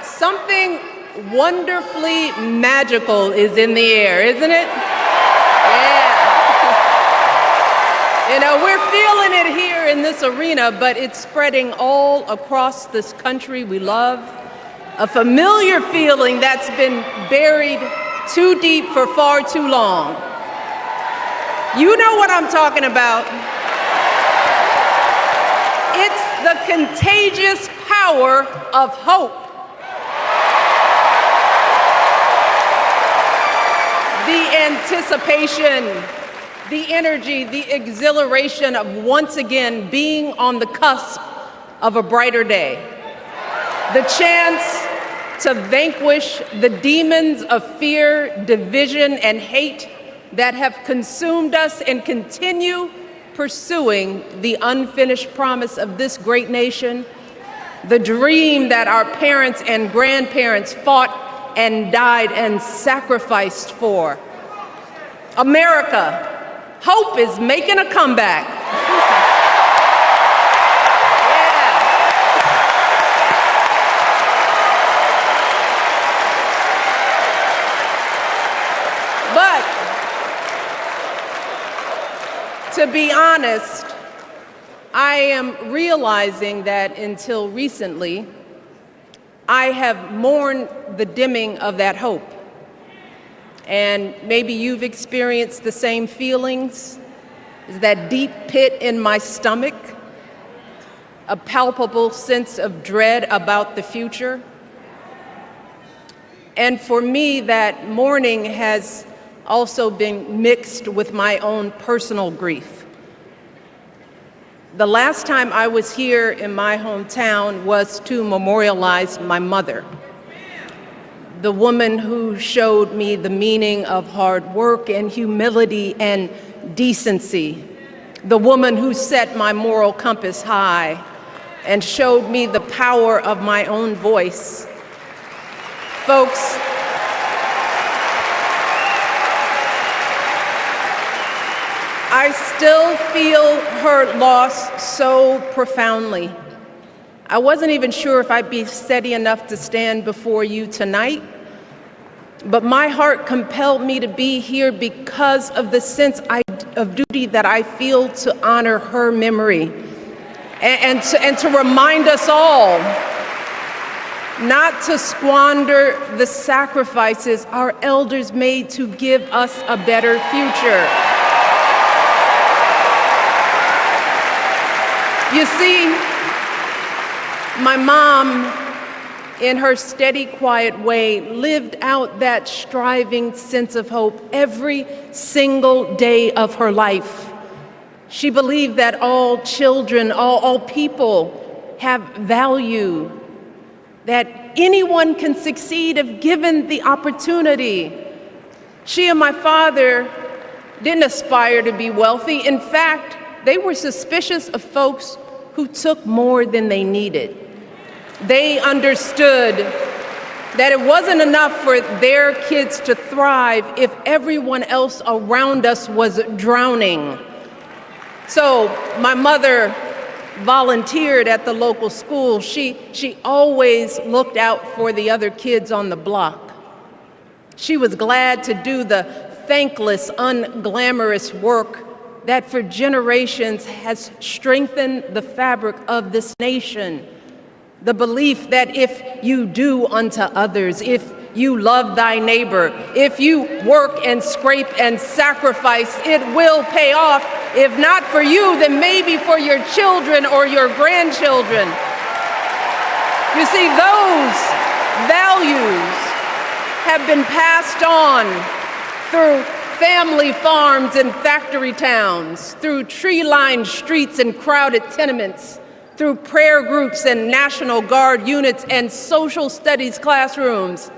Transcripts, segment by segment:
Something wonderfully magical is in the air, isn't it? Yeah. You know, we're feeling it here in this arena, but it's spreading all across this country we love. A familiar feeling that's been buried too deep for far too long. You know what I'm talking about. It's the contagious power of hope. The anticipation, the energy, the exhilaration of once again being on the cusp of a brighter day. The chance to vanquish the demons of fear, division, and hate that have consumed us and continue pursuing the unfinished promise of this great nation, the dream that our parents and grandparents fought and died and sacrificed for. America, hope is making a comeback. Yeah. But to be honest, I am realizing that until recently, I have mourned the dimming of that hope. And maybe you've experienced the same feelings. Is that deep pit in my stomach, a palpable sense of dread about the future. And for me, that mourning has also been mixed with my own personal grief. The last time I was here in my hometown was to memorialize my mother, the woman who showed me the meaning of hard work and humility and decency, the woman who set my moral compass high and showed me the power of my own voice. Folks, I still feel her loss so profoundly. I wasn't even sure if I'd be steady enough to stand before you tonight, but my heart compelled me to be here because of the sense of duty that I feel to honor her memory and to remind us all not to squander the sacrifices our elders made to give us a better future. You see, my mom, in her steady, quiet way, lived out that striving sense of hope every single day of her life. She believed that all children, all people have value, that anyone can succeed if given the opportunity. She and my father didn't aspire to be wealthy. In fact, they were suspicious of folks who took more than they needed. They understood that it wasn't enough for their kids to thrive if everyone else around us was drowning. So my mother volunteered at the local school. She always looked out for the other kids on the block. She was glad to do the thankless, unglamorous work that for generations has strengthened the fabric of this nation. The belief that if you do unto others, if you love thy neighbor, if you work and scrape and sacrifice, it will pay off. If not for you, then maybe for your children or your grandchildren. You see, those values have been passed on through family farms and factory towns, through tree-lined streets and crowded tenements, through prayer groups and National Guard units and social studies classrooms.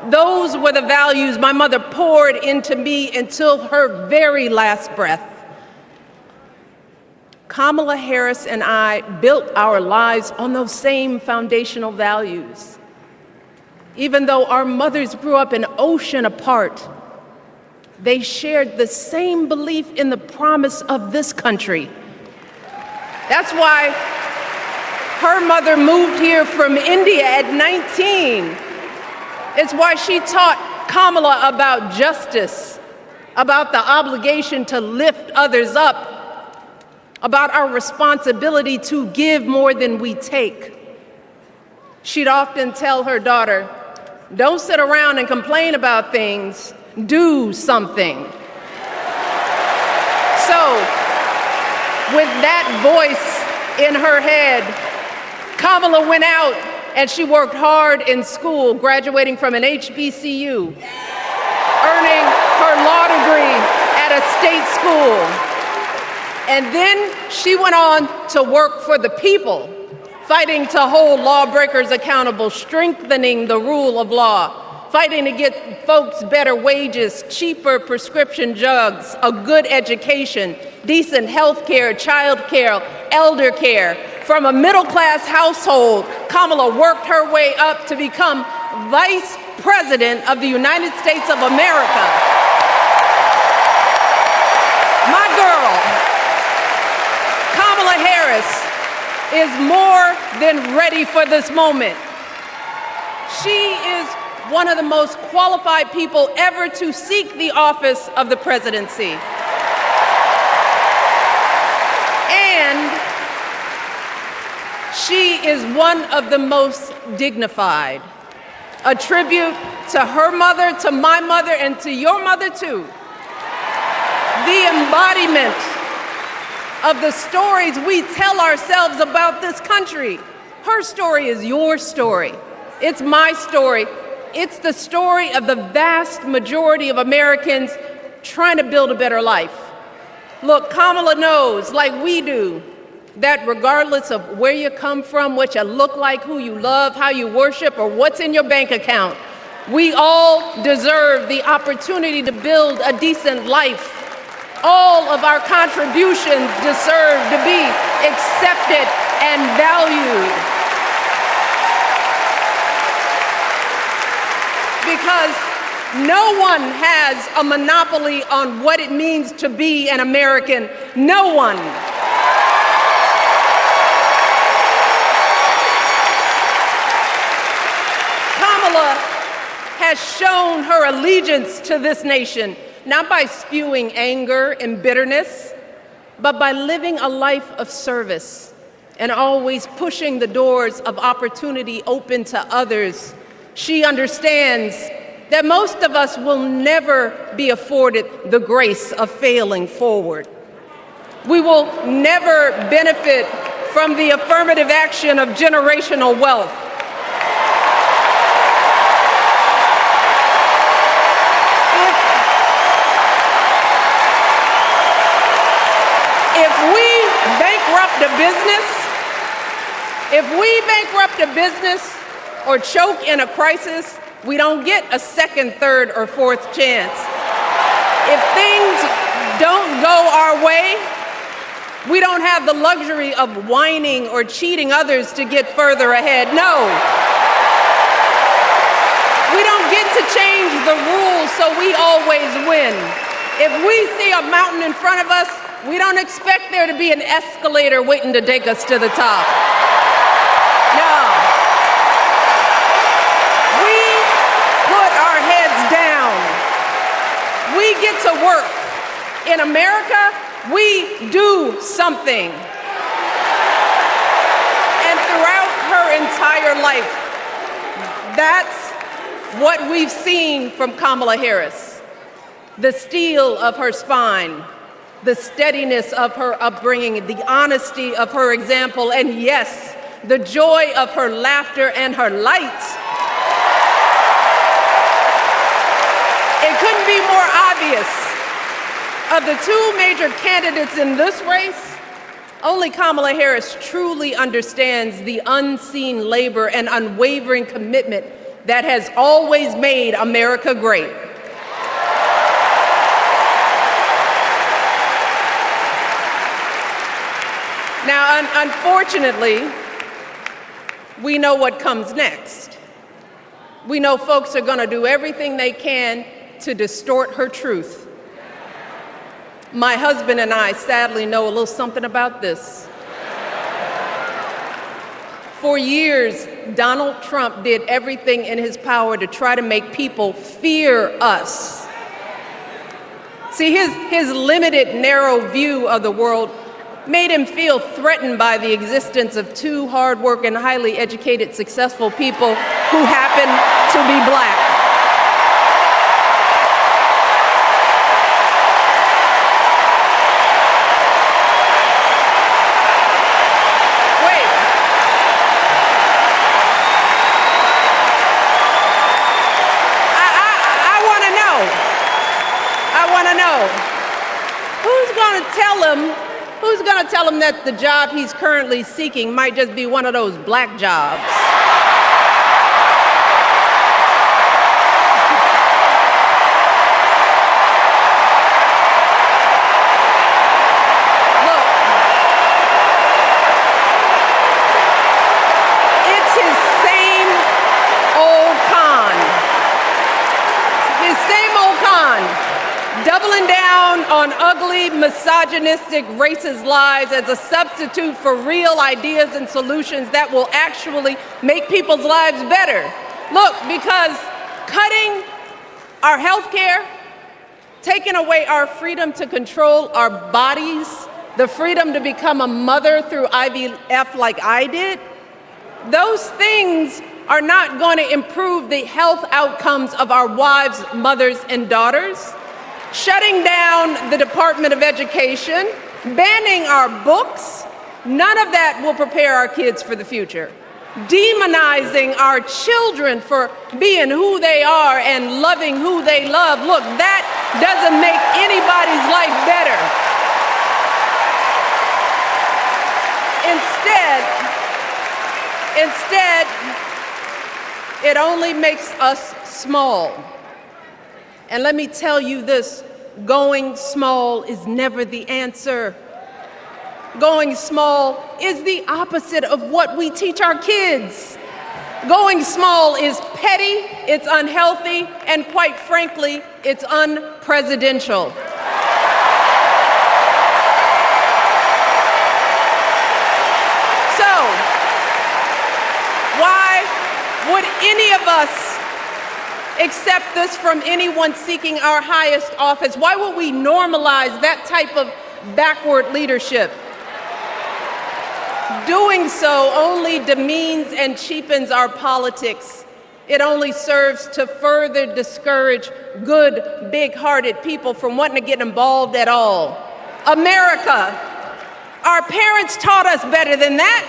Those were the values my mother poured into me until her very last breath. Kamala Harris and I built our lives on those same foundational values. Even though our mothers grew up an ocean apart, they shared the same belief in the promise of this country. That's why Her mother moved here from India at 19. It's why she taught Kamala about justice, about the obligation to lift others up, about our responsibility to give more than we take. She'd often tell her daughter, "Don't sit around and complain about things, do something." So, with that voice in her head, Kamala went out and she worked hard in school, graduating from an HBCU, earning her law degree at a state school. And then she went on to work for the people, fighting to hold lawbreakers accountable, strengthening the rule of law, fighting to get folks better wages, cheaper prescription drugs, a good education, decent health care, child care, elder care. From a middle-class household, Kamala worked her way up to become Vice President of the United States of America. My girl, Kamala Harris, is more than ready for this moment. She is one of the most qualified people ever to seek the office of the presidency. And she is one of the most dignified. A tribute to her mother, to my mother, and to your mother too. The embodiment of the stories we tell ourselves about this country. Her story is your story. It's my story. It's the story of the vast majority of Americans trying to build a better life. Look, Kamala knows, like we do, that regardless of where you come from, what you look like, who you love, how you worship, or what's in your bank account, we all deserve the opportunity to build a decent life. All of our contributions deserve to be accepted and valued. Because no one has a monopoly on what it means to be an American. No one. Kamala has shown her allegiance to this nation, not by spewing anger and bitterness, but by living a life of service and always pushing the doors of opportunity open to others. She understands that most of us will never be afforded the grace of failing forward. We will never benefit from the affirmative action of generational wealth. If we bankrupt a business or choke in a crisis, we don't get a second, third, or fourth chance. If things don't go our way, we don't have the luxury of whining or cheating others to get further ahead. No. We don't get to change the rules so we always win. If we see a mountain in front of us, we don't expect there to be an escalator waiting to take us to the top. No. We put our heads down. We get to work. In America, we do something. And throughout her entire life, that's what we've seen from Kamala Harris. The steel of her spine, the steadiness of her upbringing, the honesty of her example, and yes, the joy of her laughter and her light. It couldn't be more obvious. Of the two major candidates in this race, only Kamala Harris truly understands the unseen labor and unwavering commitment that has always made America great. Now, unfortunately, we know what comes next. We know folks are going to do everything they can to distort her truth. My husband and I sadly know a little something about this. For years, Donald Trump did everything in his power to try to make people fear us. See, his limited, narrow view of the world made him feel threatened by the existence of two hard-working, highly educated, successful people who happen to be black. Wait. I want to know. Who's going to tell him that the job he's currently seeking might just be one of those black jobs? Look, it's his same old con. His same old con. Doubling down on ugly, misogynistic, racist lies as a substitute for real ideas and solutions that will actually make people's lives better. Look, because cutting our health care, taking away our freedom to control our bodies, the freedom to become a mother through IVF like I did, those things are not going to improve the health outcomes of our wives, mothers, and daughters. Shutting down the Department of Education, banning our books, none of that will prepare our kids for the future. Demonizing our children for being who they are and loving who they love, look, that doesn't make anybody's life better. Instead, it only makes us small. And let me tell you this, going small is never the answer. Going small is the opposite of what we teach our kids. Going small is petty, it's unhealthy, and quite frankly, it's unpresidential. So, why would any of us accept this from anyone seeking our highest office? Why would we normalize that type of backward leadership? Doing so only demeans and cheapens our politics. It only serves to further discourage good, big-hearted people from wanting to get involved at all. America, our parents taught us better than that,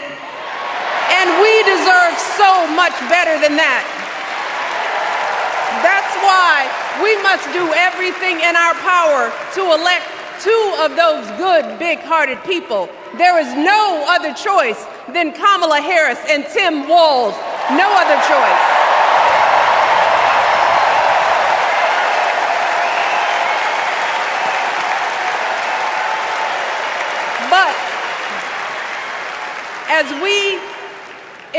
and we deserve so much better than that. That's why we must do everything in our power to elect two of those good, big-hearted people. There is no other choice than Kamala Harris and Tim Walz. No other choice. But as we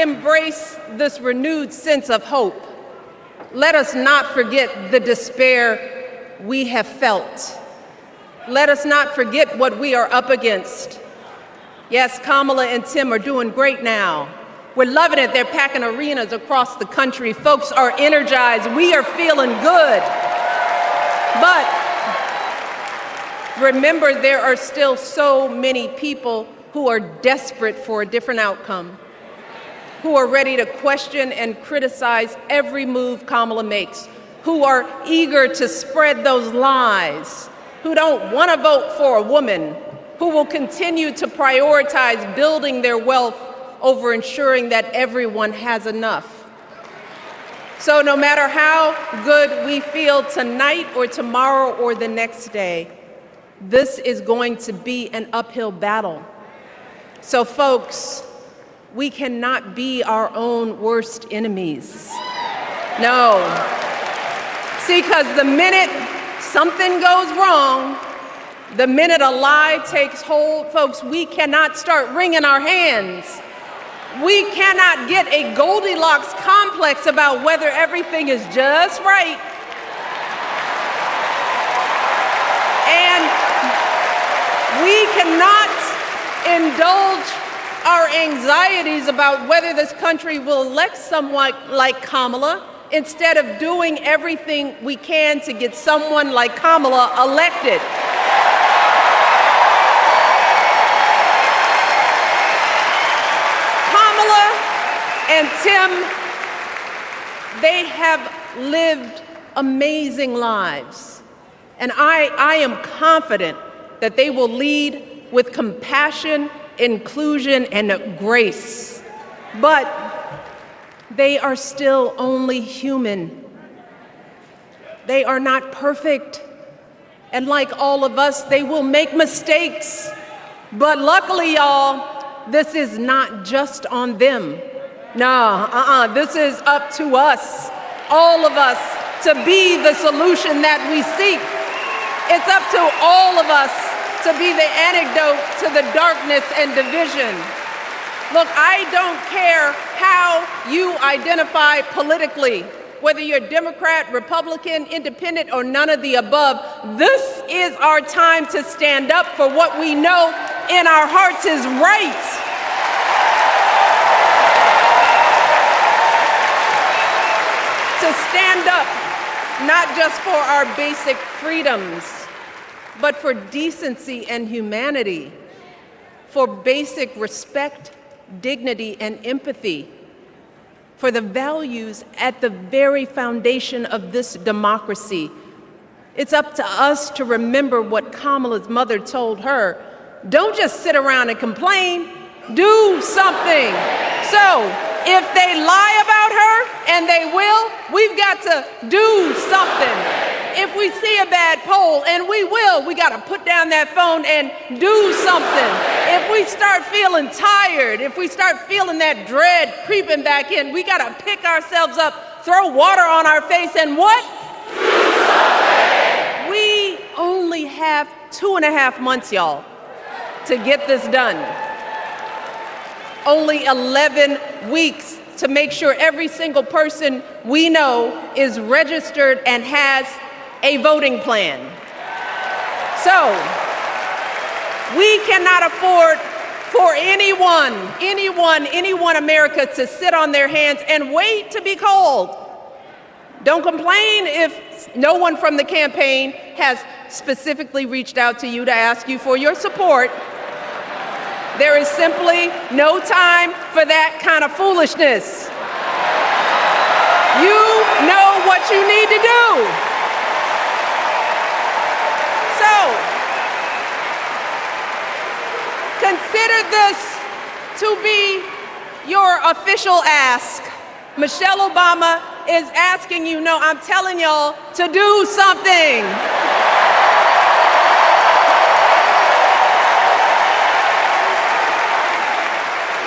embrace this renewed sense of hope, let us not forget the despair we have felt. Let us not forget what we are up against. Yes, Kamala and Tim are doing great now. We're loving it. They're packing arenas across the country. Folks are energized. We are feeling good. But remember, there are still so many people who are desperate for a different outcome, who are ready to question and criticize every move Kamala makes, who are eager to spread those lies, who don't want to vote for a woman, who will continue to prioritize building their wealth over ensuring that everyone has enough. So no matter how good we feel tonight or tomorrow or the next day, this is going to be an uphill battle. So folks, we cannot be our own worst enemies. No. See, because the minute something goes wrong, the minute a lie takes hold, folks, we cannot start wringing our hands. We cannot get a Goldilocks complex about whether everything is just right. And we cannot indulge our anxieties about whether this country will elect someone like Kamala instead of doing everything we can to get someone like Kamala elected. Kamala and Tim, they have lived amazing lives. And I am confident that they will lead with compassion, inclusion, and grace. But they are still only human. They are not perfect. And like all of us, they will make mistakes. But luckily, y'all, this is not just on them. This is up to us, all of us, to be the solution that we seek. It's up to all of us to be the antidote to the darkness and division. Look, I don't care how you identify politically, whether you're Democrat, Republican, Independent, or none of the above. This is our time to stand up for what we know in our hearts is right. To stand up, not just for our basic freedoms, but for decency and humanity, for basic respect, dignity, and empathy, for the values at the very foundation of this democracy. It's up to us to remember what Kamala's mother told her. Don't just sit around and complain, do something. So, if they lie about her, and they will, we've got to do something. If we see a bad poll, and we will, we got to put down that phone and do something. If we start feeling tired, if we start feeling that dread creeping back in, we got to pick ourselves up, throw water on our face, and what? We only have 2.5 months, y'all, to get this done. Only 11 weeks to make sure every single person we know is registered and has a voting plan. So, we cannot afford for anyone America to sit on their hands and wait to be called. Don't complain if no one from the campaign has specifically reached out to you to ask you for your support. There is simply no time for that kind of foolishness. You know what you need to do. So, consider this to be your official ask. Michelle Obama is asking you, no, I'm telling y'all to do something.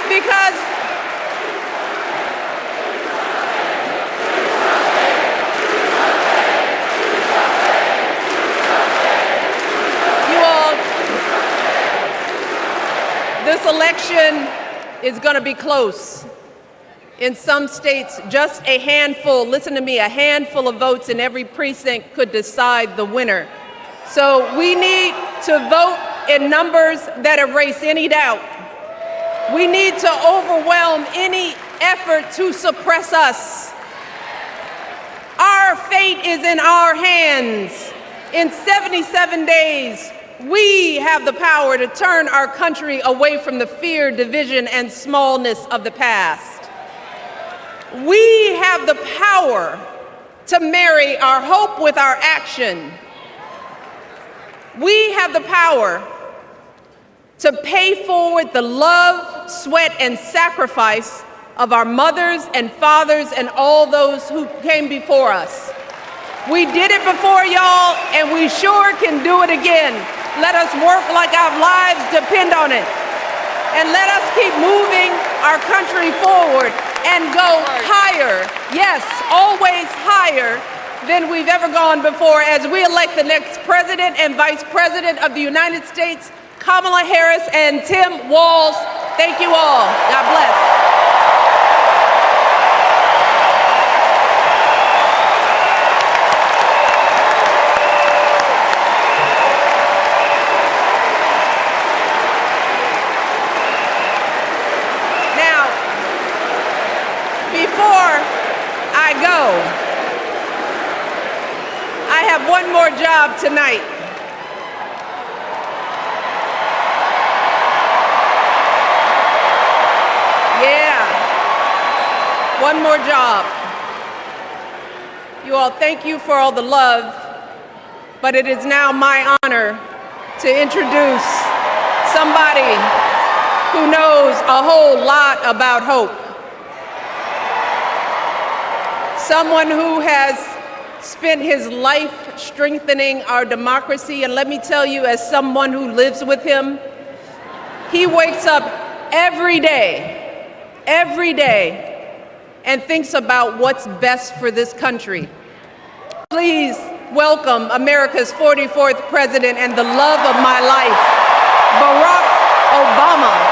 Because you all, this election is going to be close. In some states, just a handful, listen to me, a handful of votes in every precinct could decide the winner. So we need to vote in numbers that erase any doubt. We need to overwhelm any effort to suppress us. Our fate is in our hands. In 77 days, we have the power to turn our country away from the fear, division, and smallness of the past. We have the power to marry our hope with our action. We have the power to pay forward the love, sweat, and sacrifice of our mothers and fathers and all those who came before us. We did it before, y'all, and we sure can do it again. Let us work like our lives depend on it. And let us keep moving our country forward and go higher, yes, always higher than we've ever gone before as we elect the next president and vice president of the United States, Kamala Harris and Tim Walz. Thank you all. God bless. one more job tonight. Yeah, one more job. You all, thank you for all the love, but it is now my honor to introduce somebody who knows a whole lot about hope. Someone who has spent his life strengthening our democracy, and let me tell you, as someone who lives with him, he wakes up every day, and thinks about what's best for this country. Please welcome America's 44th president and the love of my life, Barack Obama.